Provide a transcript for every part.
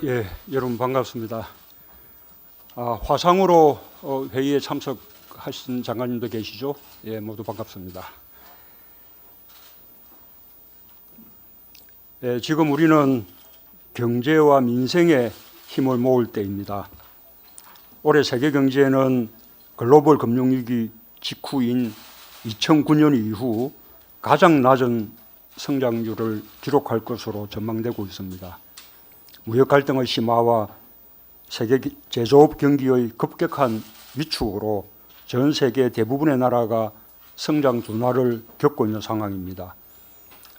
예, 여러분 반갑습니다. 화상으로 회의에 참석하신 장관님도 계시죠? 예, 모두 반갑습니다. 예, 지금 우리는 경제와 민생에 힘을 모을 때입니다. 올해 세계 경제는 글로벌 금융위기 직후인 2009년 이후 가장 낮은 성장률을 기록할 것으로 전망되고 있습니다. 무역 갈등의 심화와 세계 제조업 경기의 급격한 위축으로 전 세계 대부분의 나라가 성장 둔화를 겪고 있는 상황입니다.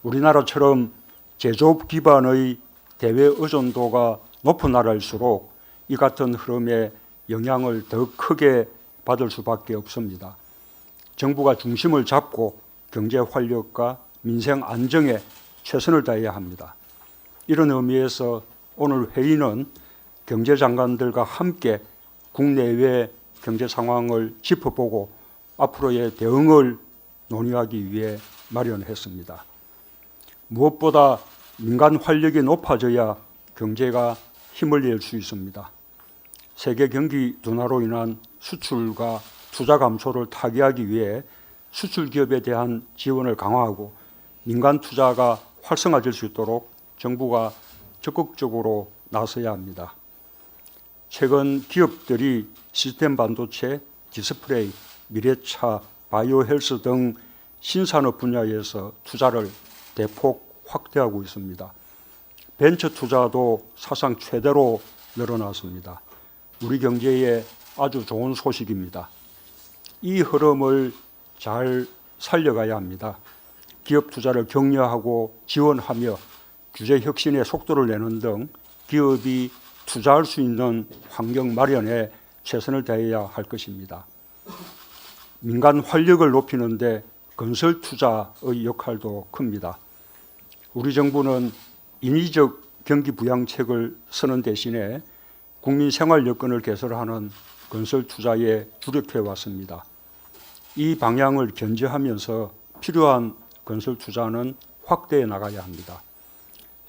우리나라처럼 제조업 기반의 대외 의존도가 높은 나라일수록 이 같은 흐름에 영향을 더 크게 받을 수밖에 없습니다. 정부가 중심을 잡고 경제 활력과 민생 안정에 최선을 다해야 합니다. 이런 의미에서 오늘 회의는 경제장관들과 함께 국내외 경제 상황을 짚어보고 앞으로의 대응을 논의하기 위해 마련했습니다. 무엇보다 민간 활력이 높아져야 경제가 힘을 낼 수 있습니다. 세계 경기 둔화로 인한 수출과 투자 감소를 타개하기 위해 수출 기업에 대한 지원을 강화하고 민간 투자가 활성화될 수 있도록 정부가 적극적으로 나서야 합니다. 최근 기업들이 시스템 반도체, 디스플레이, 미래차, 바이오 헬스 등 신산업 분야에서 투자를 대폭 확대하고 있습니다. 벤처 투자도 사상 최대로 늘어났습니다. 우리 경제에 아주 좋은 소식입니다. 이 흐름을 잘 살려가야 합니다. 기업 투자를 격려하고 지원하며 규제 혁신에 속도를 내는 등 기업이 투자할 수 있는 환경 마련에 최선을 다해야 할 것입니다. 민간 활력을 높이는 데 건설 투자의 역할도 큽니다. 우리 정부는 인위적 경기 부양책을 쓰는 대신에 국민 생활 여건을 개선하는 건설 투자에 주력해 왔습니다. 이 방향을 견제하면서 필요한 건설 투자는 확대해 나가야 합니다.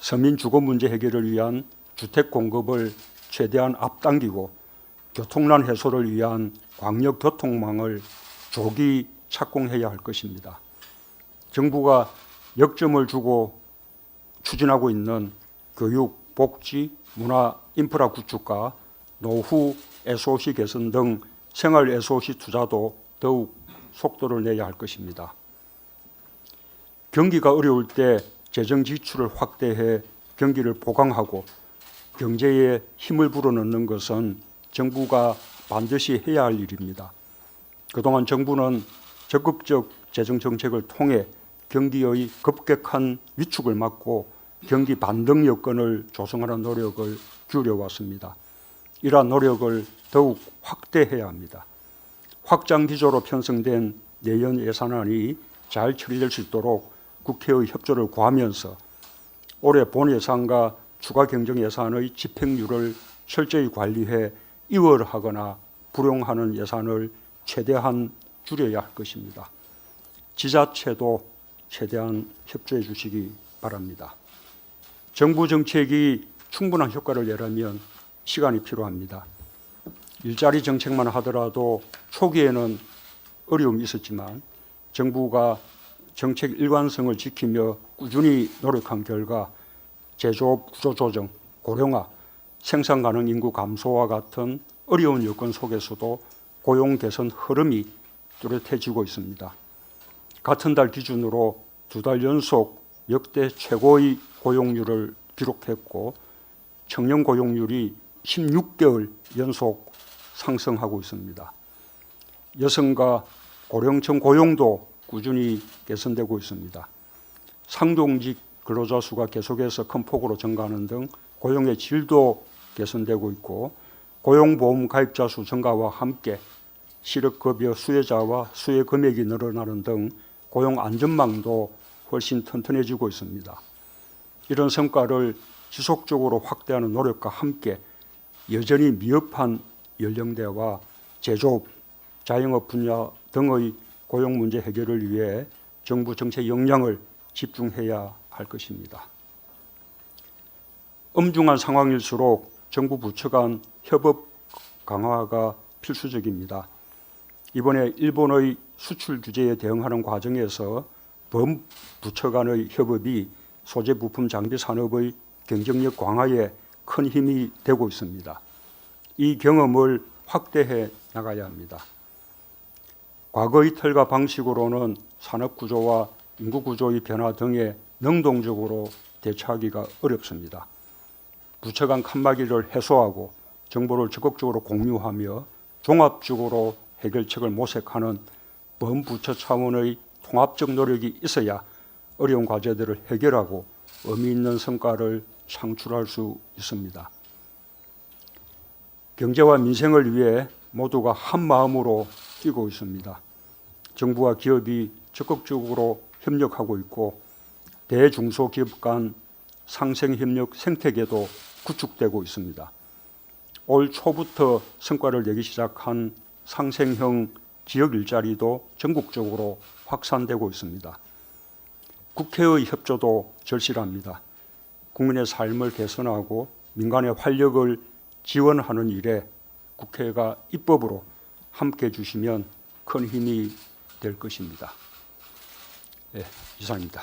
서민 주거 문제 해결을 위한 주택 공급을 최대한 앞당기고 교통난 해소를 위한 광역 교통망을 조기 착공해야 할 것입니다. 정부가 역점을 주고 추진하고 있는 교육, 복지, 문화, 인프라 구축과 노후 SOC 개선 등 생활 SOC 투자도 더욱 속도를 내야 할 것입니다. 경기가 어려울 때 재정 지출을 확대해 경기를 보강하고 경제에 힘을 불어넣는 것은 정부가 반드시 해야 할 일입니다. 그동안 정부는 적극적 재정 정책을 통해 경기의 급격한 위축을 막고 경기 반등 여건을 조성하는 노력을 기울여왔습니다. 이러한 노력을 더욱 확대해야 합니다. 확장 기조로 편성된 내년 예산안이 잘 처리될 수 있도록 국회의 협조를 구하면서 올해 본 예산과 추가 경정 예산의 집행률을 철저히 관리해 이월하거나 불용하는 예산을 최대한 줄여야 할 것입니다. 지자체도 최대한 협조해 주시기 바랍니다. 정부 정책이 충분한 효과를 내려면 시간이 필요합니다. 일자리 정책만 하더라도 초기에는 어려움이 있었지만 정부가 정책 일관성을 지키며 꾸준히 노력한 결과 제조업 구조 조정, 고령화, 생산 가능 인구 감소와 같은 어려운 여건 속에서도 고용 개선 흐름이 뚜렷해지고 있습니다. 같은 달 기준으로 2달 연속 역대 최고의 고용률을 기록했고 청년 고용률이 16개월 연속 상승하고 있습니다. 여성과 고령층 고용도 꾸준히 개선되고 있습니다. 상동직 근로자 수가 계속해서 큰 폭으로 증가하는 등 고용의 질도 개선되고 있고 고용보험 가입자 수 증가와 함께 실업급여 수혜자와 수혜 금액이 늘어나는 등 고용 안전망도 훨씬 튼튼해지고 있습니다. 이런 성과를 지속적으로 확대하는 노력과 함께 여전히 미흡한 연령대와 제조업, 자영업 분야 등의 고용 문제 해결을 위해 정부 정책 역량을 집중해야 할 것입니다. 엄중한 상황일수록 정부 부처 간 협업 강화가 필수적입니다. 이번에 일본의 수출 규제에 대응하는 과정에서 범부처 간의 협업이 소재 부품 장비 산업의 경쟁력 강화에 큰 힘이 되고 있습니다. 이 경험을 확대해 나가야 합니다. 과거의 틀과 방식으로는 산업 구조와 인구 구조의 변화 등에 능동적으로 대처하기가 어렵습니다. 부처 간 칸막이를 해소하고 정보를 적극적으로 공유하며 종합적으로 해결책을 모색하는 범부처 차원의 통합적 노력이 있어야 어려운 과제들을 해결하고 의미 있는 성과를 창출할 수 있습니다. 경제와 민생을 위해 모두가 한 마음으로 뛰고 있습니다. 정부와 기업이 적극적으로 협력하고 있고 대중소기업 간 상생협력 생태계도 구축되고 있습니다. 올 초부터 성과를 내기 시작한 상생형 지역 일자리도 전국적으로 확산되고 있습니다. 국회의 협조도 절실합니다. 국민의 삶을 개선하고 민간의 활력을 지원하는 일에 국회가 입법으로 함께해 주시면 큰 힘이 될 것입니다. 네, 이상입니다.